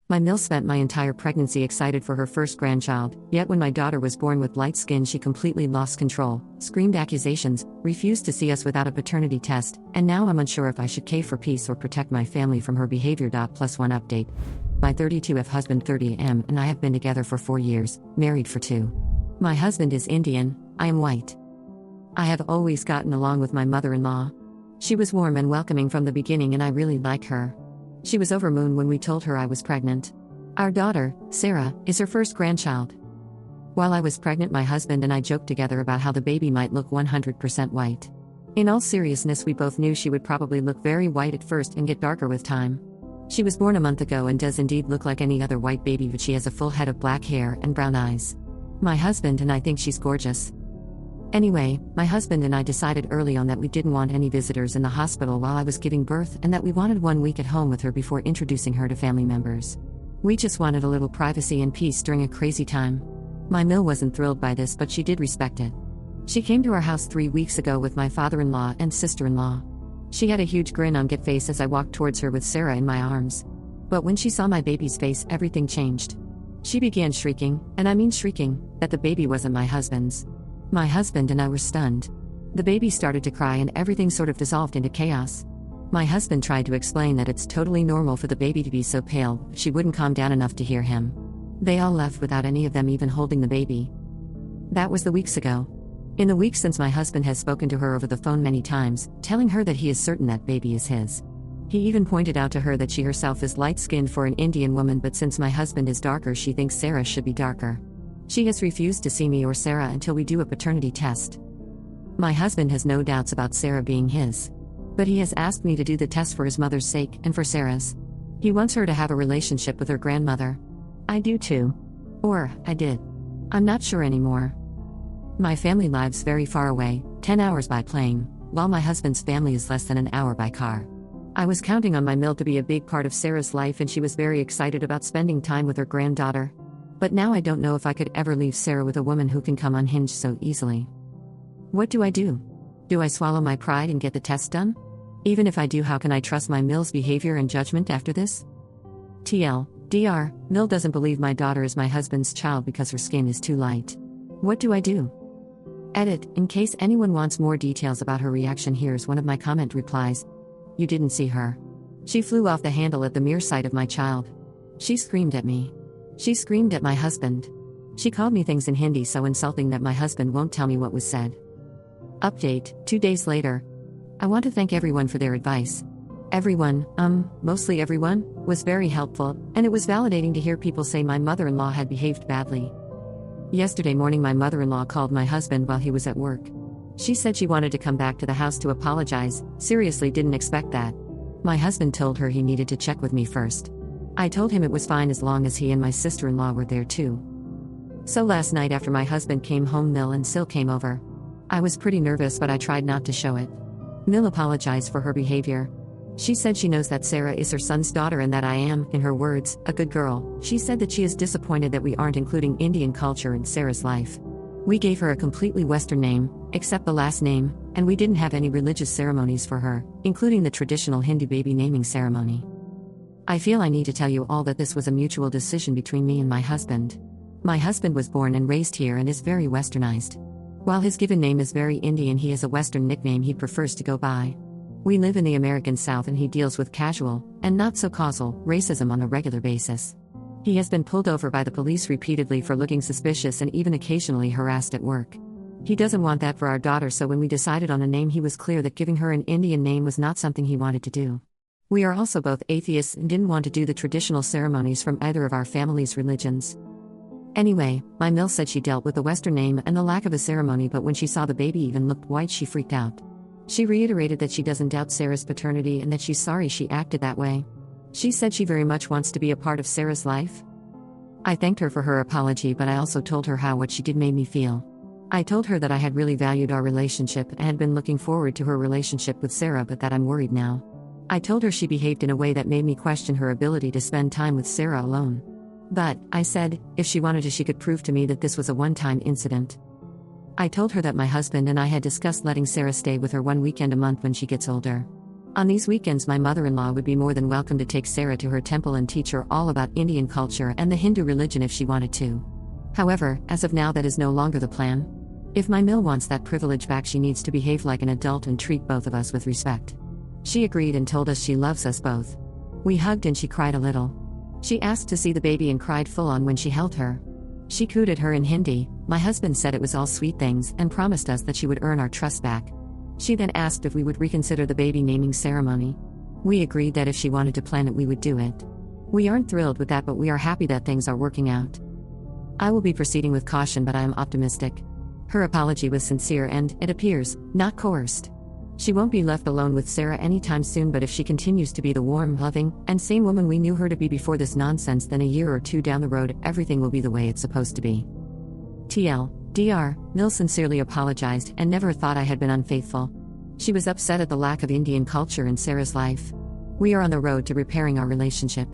My Mill spent my entire pregnancy excited for her first grandchild, yet when my daughter was born with light skin she completely lost control, screamed accusations, refused to see us without a paternity test, and now I'm unsure if I should cave for peace or protect my family from her behavior. +1 update. My 32F husband 30M and I have been together for 4 years, married for 2. My husband is Indian, I am white. I have always gotten along with my mother-in-law. She was warm and welcoming from the beginning and I really like her. She was over moon when we told her I was pregnant. Our daughter, Sarah, is her first grandchild. While I was pregnant, my husband and I joked together about how the baby might look 100% white. In all seriousness, we both knew she would probably look very white at first and get darker with time. She was born a month ago and does indeed look like any other white baby, but she has a full head of black hair and brown eyes. My husband and I think she's gorgeous. Anyway, my husband and I decided early on that we didn't want any visitors in the hospital while I was giving birth and that we wanted 1 week at home with her before introducing her to family members. We just wanted a little privacy and peace during a crazy time. My Mill wasn't thrilled by this, but she did respect it. She came to our house 3 weeks ago with my father-in-law and sister-in-law. She had a huge grin on her face as I walked towards her with Sarah in my arms. But when she saw my baby's face, everything changed. She began shrieking, and I mean shrieking, that the baby wasn't my husband's. My husband and I were stunned. The baby started to cry and everything sort of dissolved into chaos. My husband tried to explain that it's totally normal for the baby to be so pale, but she wouldn't calm down enough to hear him. They all left without any of them even holding the baby. That was the weeks ago. In the weeks since, my husband has spoken to her over the phone many times, telling her that he is certain that baby is his. He even pointed out to her that she herself is light-skinned for an Indian woman, but since my husband is darker, she thinks Sarah should be darker. She has refused to see me or Sarah until we do a paternity test. My husband has no doubts about Sarah being his. But he has asked me to do the test for his mother's sake and for Sarah's. He wants her to have a relationship with her grandmother. I do too. Or, I did. I'm not sure anymore. My family lives very far away, 10 hours by plane, while my husband's family is less than an hour by car. I was counting on my Mill to be a big part of Sarah's life and she was very excited about spending time with her granddaughter. But now I don't know if I could ever leave Sarah with a woman who can come unhinged so easily. What do I do? Do I swallow my pride and get the test done? Even if I do, how can I trust my Mill's behavior and judgment after this? TLDR, Mill doesn't believe my daughter is my husband's child because her skin is too light. What do I do? Edit, in case anyone wants more details about her reaction, here's one of my comment replies. You didn't see her. She flew off the handle at the mere sight of my child. She screamed at me. She screamed at my husband. She called me things in Hindi so insulting that my husband won't tell me what was said. Update, 2 days later. I want to thank everyone for their advice. Everyone, mostly everyone, was very helpful, and it was validating to hear people say my mother-in-law had behaved badly. Yesterday morning my mother-in-law called my husband while he was at work. She said she wanted to come back to the house to apologize. Seriously, didn't expect that. My husband told her he needed to check with me first. I told him it was fine as long as he and my sister-in-law were there too. So last night after my husband came home, Mill and Sil came over. I was pretty nervous, but I tried not to show it. Mill apologized for her behavior. She said she knows that Sarah is her son's daughter and that I am, in her words, a good girl. She said that she is disappointed that we aren't including Indian culture in Sarah's life. We gave her a completely Western name, except the last name, and we didn't have any religious ceremonies for her, including the traditional Hindu baby naming ceremony. I feel I need to tell you all that this was a mutual decision between me and my husband. My husband was born and raised here and is very westernized. While his given name is very Indian, he has a Western nickname he prefers to go by. We live in the American South and he deals with casual, and not so causal, racism on a regular basis. He has been pulled over by the police repeatedly for looking suspicious and even occasionally harassed at work. He doesn't want that for our daughter, so when we decided on a name, he was clear that giving her an Indian name was not something he wanted to do. We are also both atheists and didn't want to do the traditional ceremonies from either of our family's religions. Anyway, my Mill said she dealt with the Western name and the lack of a ceremony, but when she saw the baby even looked white, she freaked out. She reiterated that she doesn't doubt Sarah's paternity and that she's sorry she acted that way. She said she very much wants to be a part of Sarah's life. I thanked her for her apology, but I also told her how what she did made me feel. I told her that I had really valued our relationship and had been looking forward to her relationship with Sarah, but that I'm worried now. I told her she behaved in a way that made me question her ability to spend time with Sarah alone. But, I said, if she wanted to, she could prove to me that this was a one-time incident. I told her that my husband and I had discussed letting Sarah stay with her 1 weekend a month when she gets older. On these weekends, my mother-in-law would be more than welcome to take Sarah to her temple and teach her all about Indian culture and the Hindu religion if she wanted to. However, as of now, that is no longer the plan. If my Mill wants that privilege back, she needs to behave like an adult and treat both of us with respect. She agreed and told us she loves us both. We hugged and she cried a little. She asked to see the baby and cried full on when she held her. She cooed at her in Hindi. My husband said it was all sweet things and promised us that she would earn our trust back. She then asked if we would reconsider the baby naming ceremony. We agreed that if she wanted to plan it, we would do it. We aren't thrilled with that, but we are happy that things are working out. I will be proceeding with caution, but I am optimistic. Her apology was sincere and, it appears, not coerced. She won't be left alone with Sarah anytime soon, but if she continues to be the warm, loving, and sane woman we knew her to be before this nonsense, then a year or two down the road, everything will be the way it's supposed to be. TL. Dr. Mill sincerely apologized and never thought I had been unfaithful. She was upset at the lack of Indian culture in Sarah's life. We are on the road to repairing our relationship.